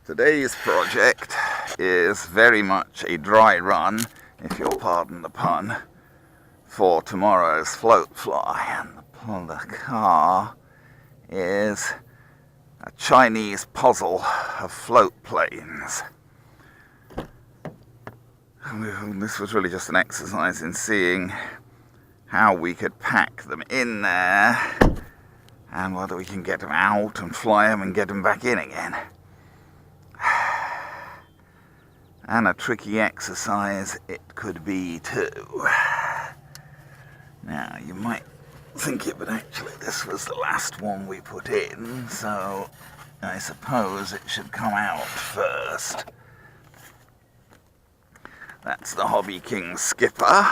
Today's project is very much a dry run, if you'll pardon the pun, for tomorrow's float fly. And the car is a Chinese puzzle of float planes. This was really just an exercise in seeing how we could pack them in there and whether we can get them out and fly them and get them back in again. And a tricky exercise it could be too. Now you might think it, but actually this was the last one we put in, so I suppose it should come out first. That's the HobbyKing Skipper.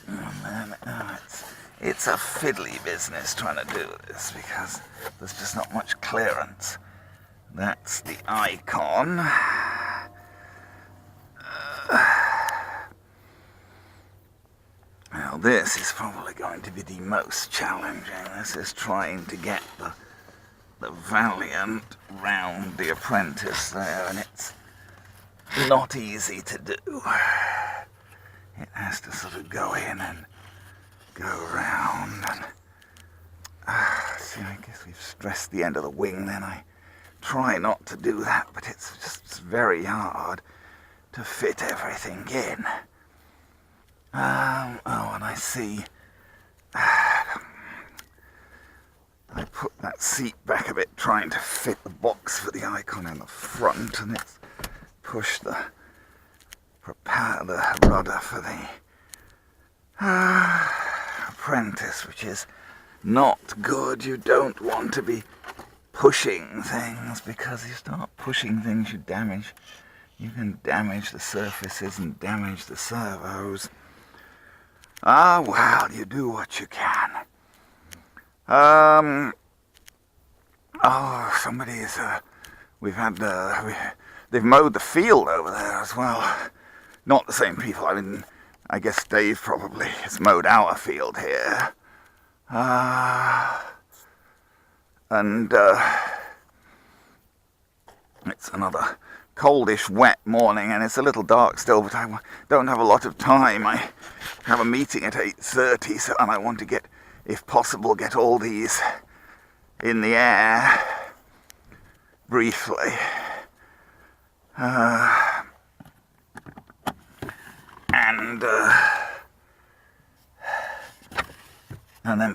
And then, it's a fiddly business trying to do this because there's just not much clearance. That's the ICON. Now this is probably going to be the most challenging. This is trying to get the Valiant round the Apprentice there, and it's not easy to do. It has to sort of go in and go round, and see, I guess we've stressed the end of the wing then. I try not to do that, but it's very hard to fit everything in. Oh, and I see I put that seat back a bit trying to fit the box for the ICON in the front, and it's pushed the rudder for the Apprentice, which is not good. You don't want to be pushing things, because you start pushing things, you can damage the surfaces and damage the servos. Well, you do what you can. They've mowed the field over there as well. Not the same people. I mean, I guess Dave probably has mowed our field here. It's another coldish, wet morning, and it's a little dark still, but I don't have a lot of time. I have a meeting at 8:30, and I want to get, if possible, get all these in the air briefly.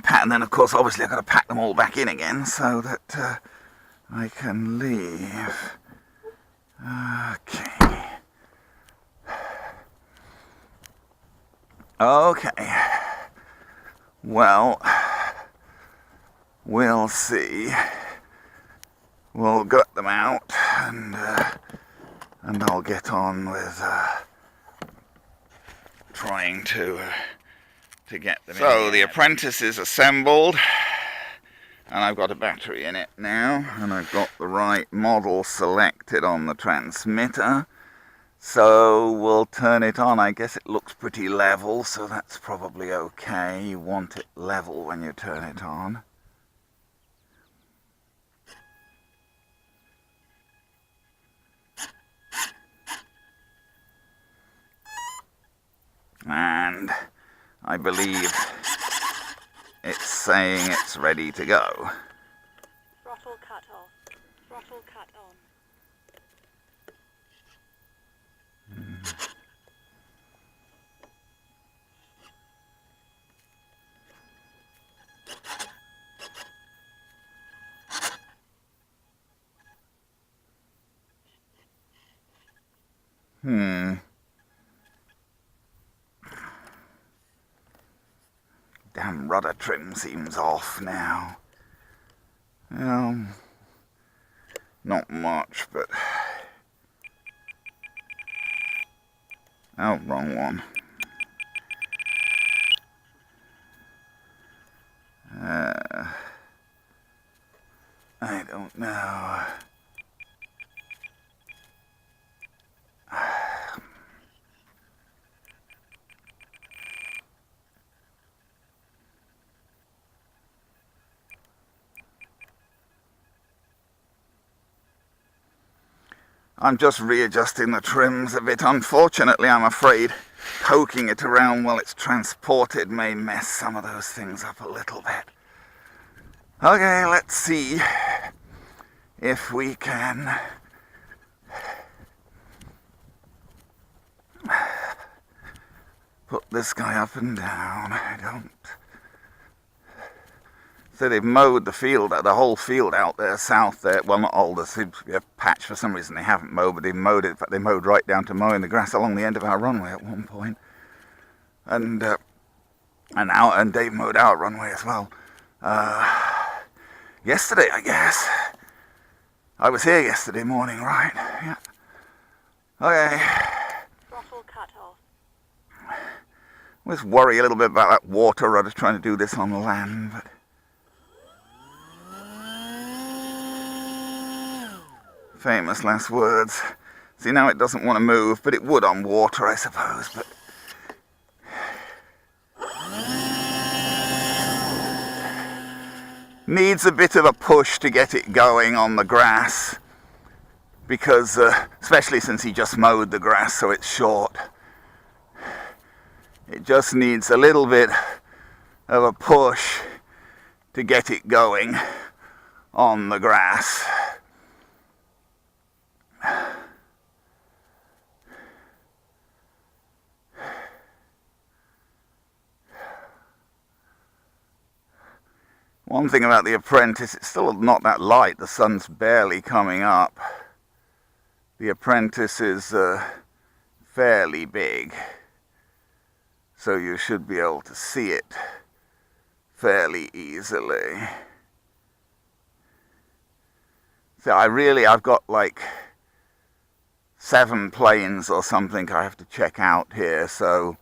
And then of course obviously I've got to pack them all back in again so that I can leave. Okay. Well, we'll see. We'll gut them out, and I'll get on with trying to get them in. So the Apprentice is assembled, and I've got a battery in it now, and I've got the right model selected on the transmitter. So we'll turn it on. I guess it looks pretty level, so that's probably okay. You want it level when you turn it on. And I believe it's saying it's ready to go. Throttle cut off. Throttle cut on. Damn rudder trim seems off now. Well, not much, but... Oh, wrong one. I don't know. I'm just readjusting the trims a bit. Unfortunately, I'm afraid poking it around while it's transported may mess some of those things up a little bit. Okay, let's see if we can put this guy up and down. I don't... So they've mowed the field, the whole field out there south there. Well, not all, there seems to be a patch for some reason they haven't mowed, but they've mowed it. In fact, they mowed right down to mowing the grass along the end of our runway at one point. And Dave mowed our runway as well. Yesterday, I guess. I was here yesterday morning, right? Yeah. Okay. Throttle cut off. I always worry a little bit about that water rudder trying to do this on the land, but... Famous last words. See, now it doesn't want to move, but it would on water, I suppose, but... Needs a bit of a push to get it going on the grass, because, especially since he just mowed the grass so it's short. It just needs a little bit of a push to get it going on the grass. One thing about the Apprentice, it's still not that light. The sun's barely coming up. The Apprentice is fairly big, so you should be able to see it fairly easily. So I've got like 7 planes or something I have to check out here, so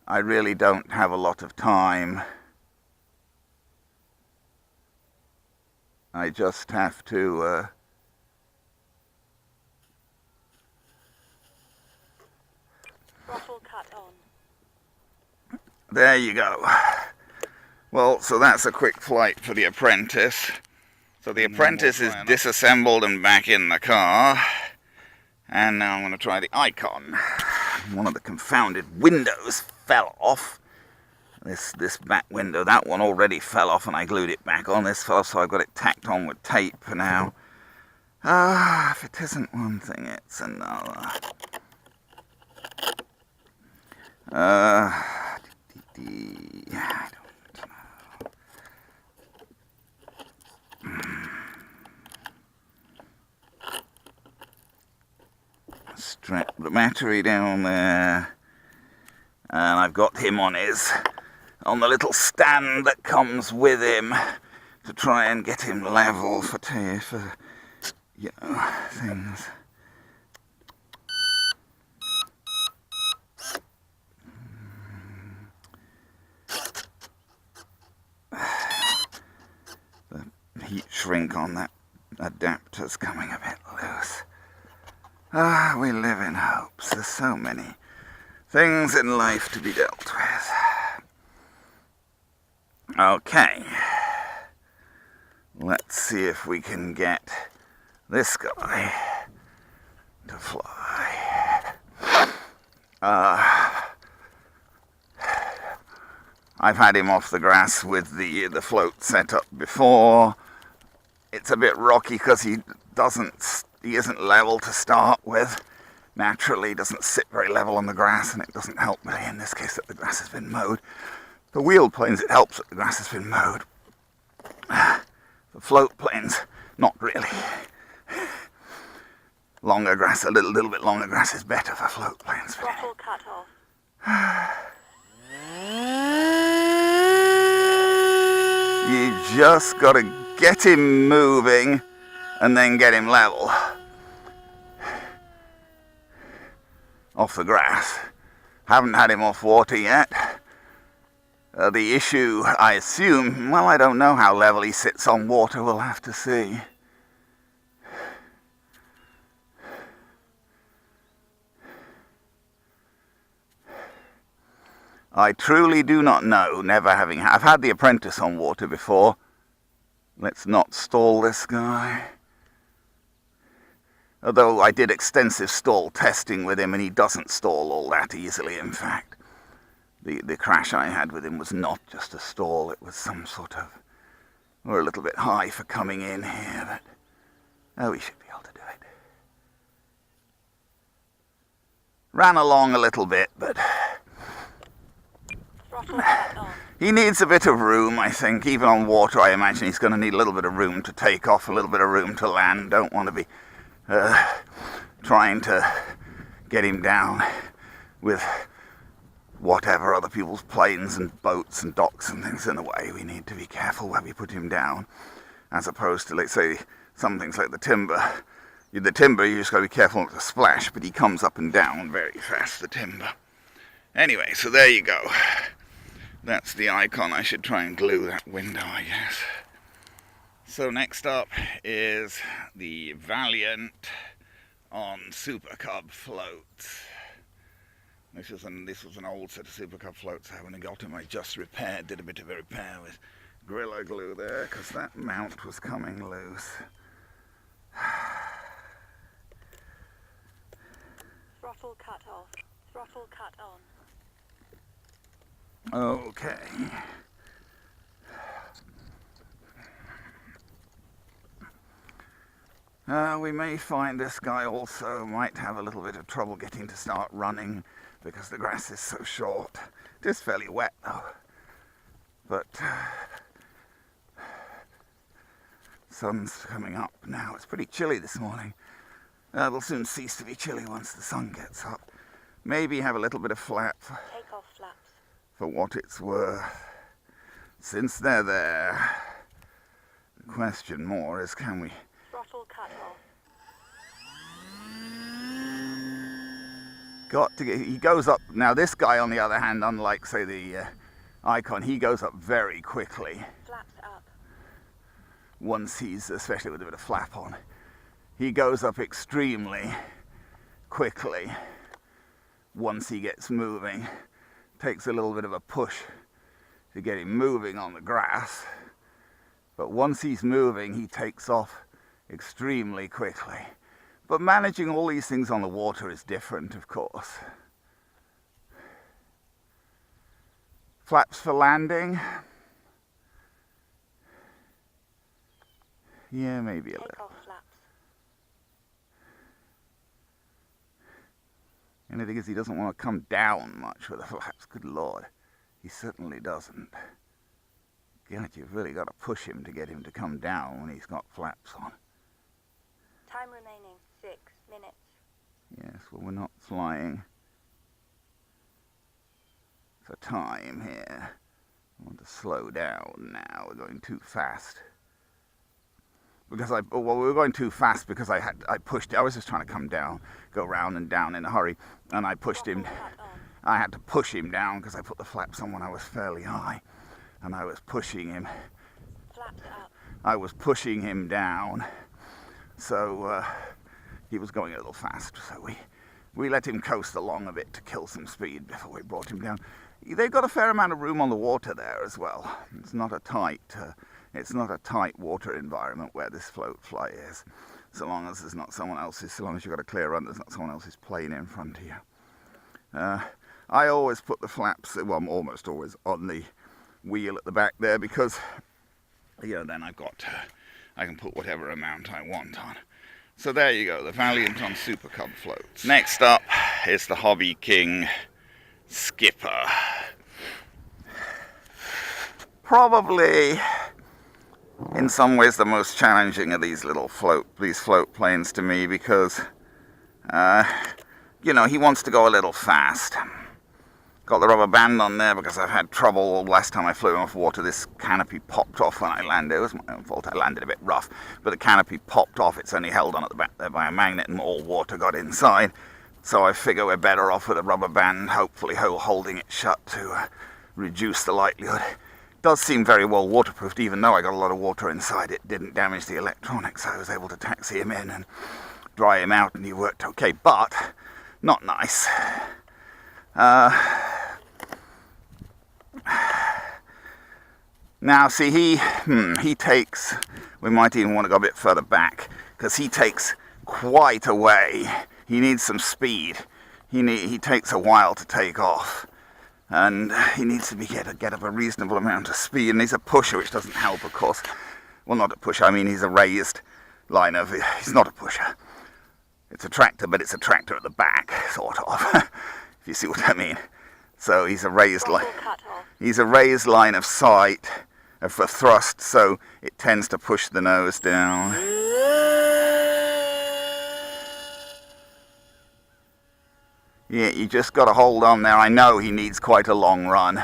I really don't have a lot of time. I just have to Throttle cut on. There you go. Well, so that's a quick flight for the Apprentice. So the Apprentice is disassembled and back in the car. And now I'm going to try the Icon. One of the confounded windows fell off. This back window, that one already fell off and I glued it back on. This fell off, so I've got it tacked on with tape for now. If it isn't one thing, it's another. I don't know. Strap the battery down there. And I've got him on the little stand that comes with him to try and get him level for you know, things. The heat shrink on that adapter's coming a bit loose. We live in hopes. There's so many things in life to be dealt with. Okay, let's see if we can get this guy to fly. I've had him off the grass with the float set up before. It's a bit rocky because he isn't level to start with. Naturally, he doesn't sit very level on the grass, and it doesn't help really in this case that the grass has been mowed. The wheeled planes, it helps that the grass has been mowed. The float planes, not really. Longer grass, a little bit longer grass is better for float planes. Throttle cut off. You just got to get him moving and then get him level off the grass. Haven't had him off water yet. The issue, I assume, well, I don't know how level he sits on water, we'll have to see. I truly do not know, I've had the Apprentice on water before. Let's not stall this guy. Although I did extensive stall testing with him, and he doesn't stall all that easily, in fact. The crash I had with him was not just a stall, it was some sort of... We're a little bit high for coming in here, but... Oh, we should be able to do it. Ran along a little bit, but... Throttle cut off. He needs a bit of room, I think. Even on water, I imagine he's going to need a little bit of room to take off, a little bit of room to land. Don't want to be trying to get him down with whatever other people's planes and boats and docks and things in the way. We need to be careful where we put him down, as opposed to, let's say, some things like the timber. The timber, you just got to be careful not to splash, but he comes up and down very fast, the timber. Anyway, so there you go. That's the icon. I should try and glue that window, I guess. So next up is the Valiant on Super Cub floats. This was an old set of Super Cub floats I haven't got them. I just repaired, did a bit of a repair with Gorilla Glue there, because that mount was coming loose. Throttle cut off. Throttle cut on. Okay. We may find this guy also might have a little bit of trouble getting to start running because the grass is so short. It is fairly wet though. But sun's coming up now. It's pretty chilly this morning. It'll soon cease to be chilly once the sun gets up. Maybe have a little bit of flap Take off flaps. for what it's worth. Since they're there, the question more is, can we... Throttle cut off. Got to get... He goes up... Now this guy, on the other hand, unlike, say, the Icon, he goes up very quickly. Flaps up. Once he's, especially with a bit of flap on, he goes up extremely quickly once he gets moving. Takes a little bit of a push to get him moving on the grass, but once he's moving he takes off extremely quickly. But managing all these things on the water is different, of course. Flaps for landing. Yeah, maybe a little. Take off flaps. And the thing is, he doesn't want to come down much with the flaps. Good Lord, he certainly doesn't. God, you've really got to push him to get him to come down when he's got flaps on. Time remaining 6 minutes. Yes, well, we're not flying for time here. I want to slow down now. We're going too fast. Because we were going too fast because I was just trying to come down, go round and down in a hurry, and I pushed him. I had to push him down because I put the flaps on when I was fairly high, and I was pushing him. Flaps up. I was pushing him down, so he was going a little fast. So we let him coast along a bit to kill some speed before we brought him down. They've got a fair amount of room on the water there as well. It's not a tight water environment where this float fly is. So long as there's not someone else's, so long as you've got a clear run, there's not someone else's plane in front of you. I always put the flaps, well, I'm almost always on the wheel at the back there because, you know, then I can put whatever amount I want on. So there you go, the Valiant on Super Cub floats. Next up is the HobbyKing Skipper. Probably, in some ways, the most challenging of these float planes to me because, you know, he wants to go a little fast. Got the rubber band on there because I've had trouble. Last time I flew him off water, this canopy popped off when I landed. It was my own fault, I landed a bit rough, but the canopy popped off. It's only held on at the back there by a magnet and all water got inside. So I figure we're better off with a rubber band, hopefully holding it shut to reduce the likelihood. It does seem very well waterproofed, even though I got a lot of water inside. It didn't damage the electronics. I was able to taxi him in and dry him out and he worked okay, but not nice. Now see, he takes, we might even want to go a bit further back, because he takes quite a way. He needs some speed. He takes a while to take off, and he needs to get up a reasonable amount of speed. And he's a pusher, which doesn't help, of course. Well, not a pusher. I mean, he's a raised line of. He's not a pusher. It's a tractor, but it's a tractor at the back, sort of. If you see what I mean. So he's a raised line. He's a raised line of sight for thrust, so it tends to push the nose down. Yeah, you just got to hold on there. I know he needs quite a long run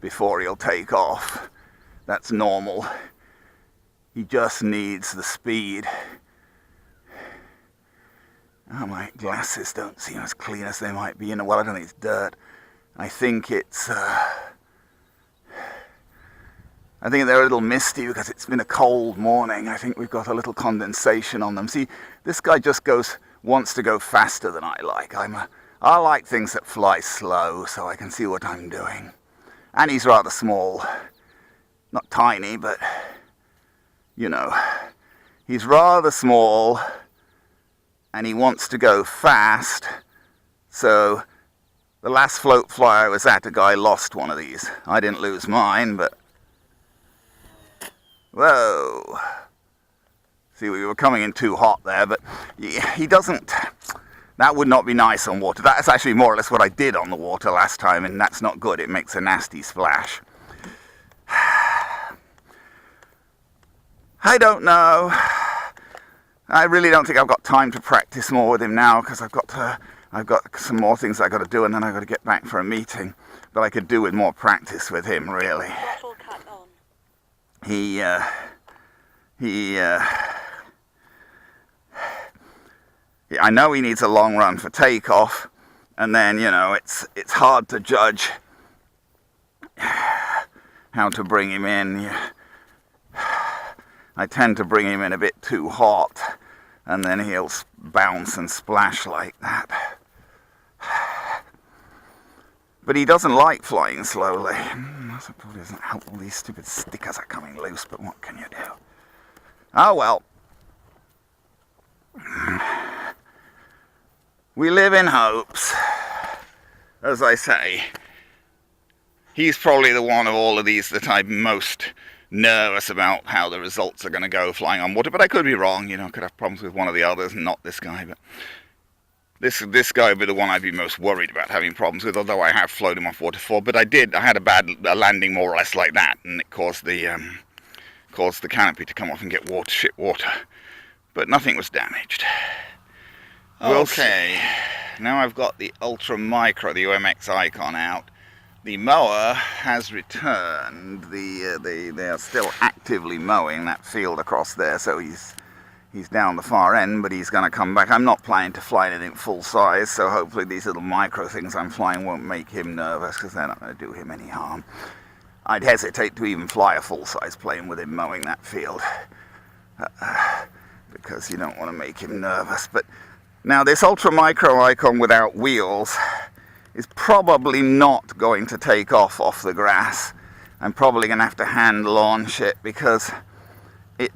before he'll take off. That's normal. He just needs the speed. Oh, my glasses don't seem as clean as they might be. You know, well, I don't think it's dirt. I think it's... I think they're a little misty because it's been a cold morning. I think we've got a little condensation on them. See, this guy just wants to go faster than I like. I like things that fly slow so I can see what I'm doing. And he's rather small. Not tiny, but, you know, he's rather small and he wants to go fast. So the last float fly I was at, a guy lost one of these. I didn't lose mine, but... Whoa. See, we were coming in too hot there, but he doesn't... That would not be nice on water. That's actually more or less what I did on the water last time, and that's not good. It makes a nasty splash. I don't know. I really don't think I've got time to practice more with him now, because I've got some more things I've got to do, and then I've got to get back for a meeting. But I could do with more practice with him, really. I know he needs a long run for takeoff, and then, you know, it's hard to judge how to bring him in. I tend to bring him in a bit too hot, and then he'll bounce and splash like that. But he doesn't like flying slowly. I suppose it doesn't help all these stupid stickers are coming loose, but what can you do? Oh well. We live in hopes. As I say, he's probably the one of all of these that I'm most nervous about how the results are going to go flying on water. But I could be wrong, you know, I could have problems with one of the others and not this guy. But this guy would be the one I'd be most worried about having problems with, although I have flown him off water before. But I had a landing more or less like that, and it caused the canopy to come off and get shit water. But nothing was damaged. Okay, now I've got the Ultra Micro, the UMX ICON out. The mower has returned. They are still actively mowing that field across there, so he's down the far end, but he's going to come back. I'm not planning to fly anything full size, so hopefully these little micro things I'm flying won't make him nervous, because they're not going to do him any harm. I'd hesitate to even fly a full-size plane with him mowing that field, because you don't want to make him nervous. But now this Ultra Micro ICON without wheels is probably not going to take off the grass. I'm probably going to have to hand launch it, because it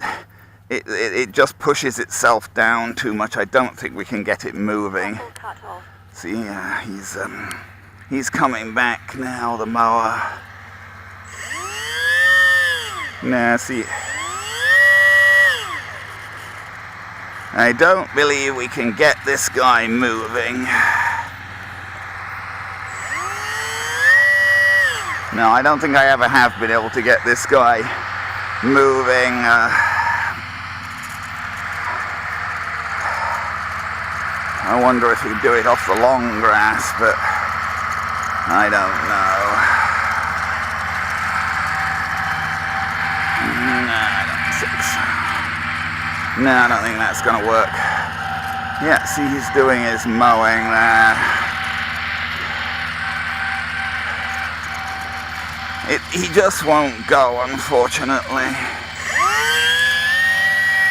just pushes itself down too much. I don't think we can get it moving. See, he's coming back now, the mower. Now, see, I don't believe we can get this guy moving. No, I don't think I ever have been able to get this guy moving. I wonder if he'd do it off the long grass, but I don't know. No, I don't think so. No, I don't think that's going to work. Yeah, see, he's doing his mowing there. He just won't go, unfortunately.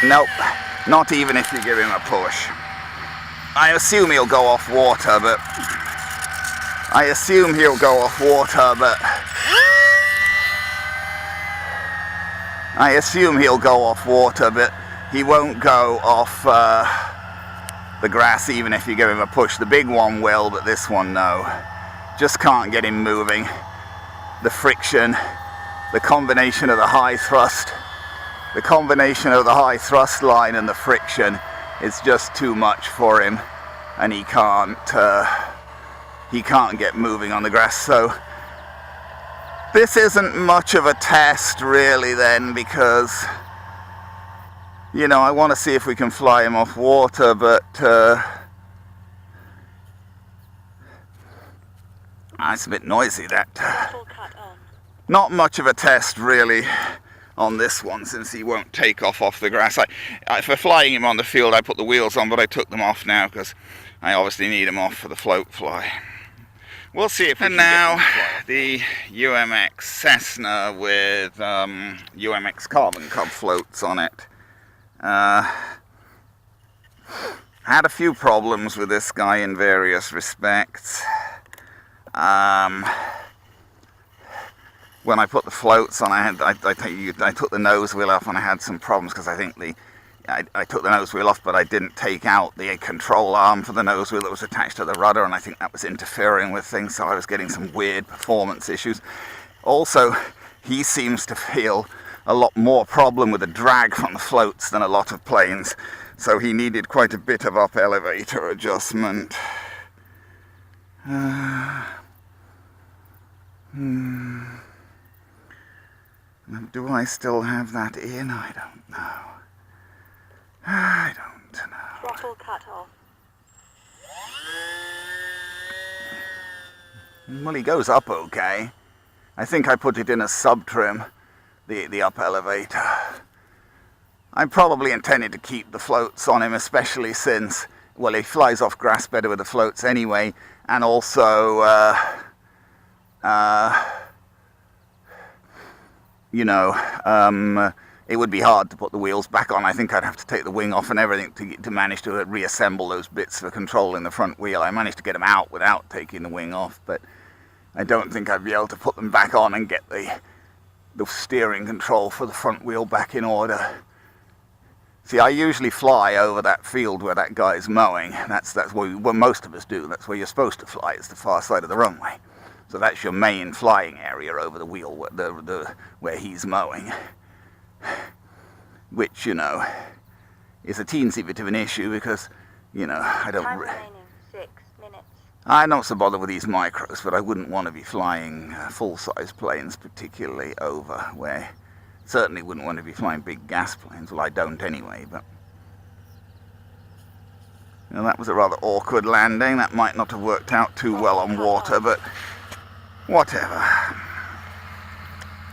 Nope, not even if you give him a push. I assume he'll go off water, but... he won't go off the grass even if you give him a push. The big one will, but this one no. Just can't get him moving. The friction, the combination of the high thrust, line and the friction is just too much for him, and he can't get moving on the grass. So this isn't much of a test really then, because you know, I want to see if we can fly him off water, but it's a bit noisy, that. Not much of a test really on this one, since he won't take off the grass. For flying him on the field, I put the wheels on, but I took them off now because I obviously need them off for the float fly. We'll see if we can now the UMX Cessna with UMX Carbon Cub floats on it. Had a few problems with this guy in various respects. When I put the floats on, I took the nose wheel off, and I had some problems because I think I took the nose wheel off, but I didn't take out the control arm for the nose wheel that was attached to the rudder, and I think that was interfering with things, so I was getting some weird performance issues. Also, he seems to feel a lot more problem with the drag from the floats than a lot of planes, so he needed quite a bit of up elevator adjustment. Do I still have that in? I don't know. I don't know. Throttle cut off. Well, he goes up okay. I think I put it in a sub-trim, the up elevator. I probably intended to keep the floats on him, especially since, well, he flies off grass better with the floats anyway, and also, you know, it would be hard to put the wheels back on. I think I'd have to take the wing off and everything to manage to reassemble those bits for controlling the front wheel. I managed to get them out without taking the wing off, but I don't think I'd be able to put them back on and get the steering control for the front wheel back in order. See, I usually fly over that field where that guy's mowing. That's where most of us do. That's where you're supposed to fly. It's the far side of the runway. So that's your main flying area over the wheel, where he's mowing. Which, you know, is a teensy bit of an issue because, you know, Time remaining 6 minutes. I'm not so bothered with these micros, but I wouldn't want to be flying full-size planes, particularly over where. Certainly wouldn't want to be flying big gas planes. Well, I don't anyway, but. Well, that was a rather awkward landing. That might not have worked out too well on water, but whatever.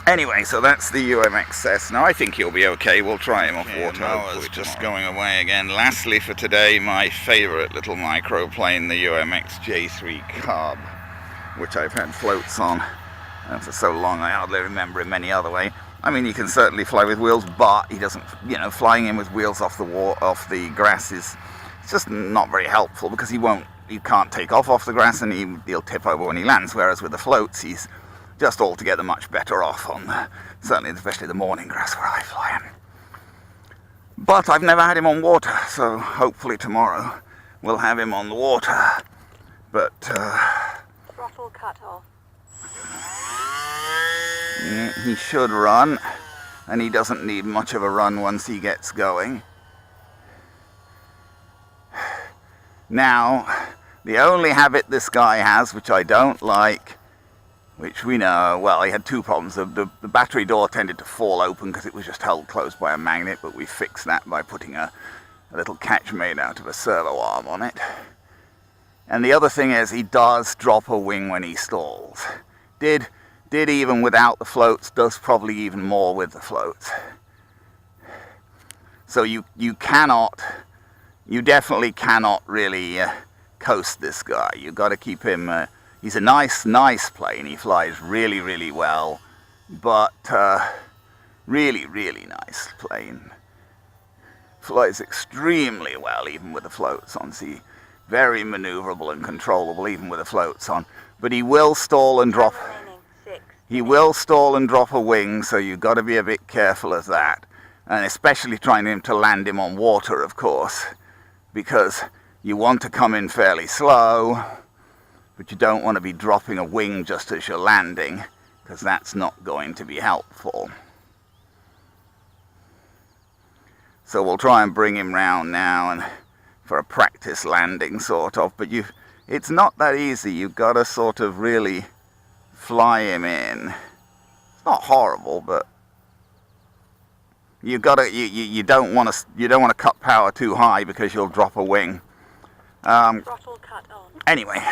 Anyway, so that's the UMX Cessna. I think he'll be okay. We'll try him off water. Noah's just going away again. Lastly for today, my favourite little microplane, the UMX J3 Cub, which I've had floats on for so long I hardly remember him any other way. I mean, he can certainly fly with wheels, but he doesn't, you know, flying him with wheels off the grass is just not very helpful because he can't take off the grass, and he'll tip over when he lands, whereas with the floats he's just altogether much better off on certainly especially the morning grass where I fly him. But I've never had him on water, so hopefully tomorrow we'll have him on the water. But Throttle cut off. Yeah, he should run, and he doesn't need much of a run once he gets going. Now, the only habit this guy has, which I don't like, which we know, well, he had two problems. The battery door tended to fall open because it was just held closed by a magnet, but we fixed that by putting a little catch made out of a servo arm on it. And the other thing is he does drop a wing when he stalls. Did even without the floats, does probably even more with the floats. So you definitely cannot really coast this guy. You've got to keep him, he's a nice plane. He flies really, really well, but really, really nice plane. Flies extremely well even with the floats on. See, very maneuverable and controllable even with the floats on. But he will stall and drop. He will stall and drop a wing, so you've got to be a bit careful of that. And especially trying to land him on water, of course, because you want to come in fairly slow, but you don't want to be dropping a wing just as you're landing, because that's not going to be helpful. So we'll try and bring him round now and for a practice landing sort of, but it's not that easy. You've got to sort of really fly him in. It's not horrible, but you don't want to cut power too high because you'll drop a wing. Throttle cut on. Anyway,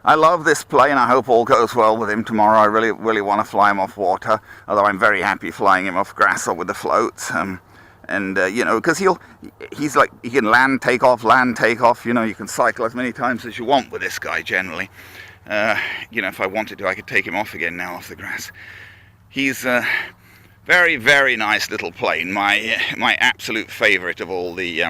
I love this plane. I hope all goes well with him tomorrow. I really want to fly him off water, although I'm very happy flying him off grass or with the floats. And you know, because he's like, he can land, take off, you know, you can cycle as many times as you want with this guy generally. You know, if I wanted to, I could take him off again now off the grass. He's a very nice little plane. My absolute favorite of all the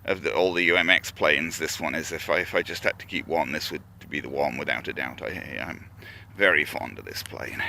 UMX planes. This one is, if I just had to keep one, this would be the one without a doubt. I'm very fond of this plane.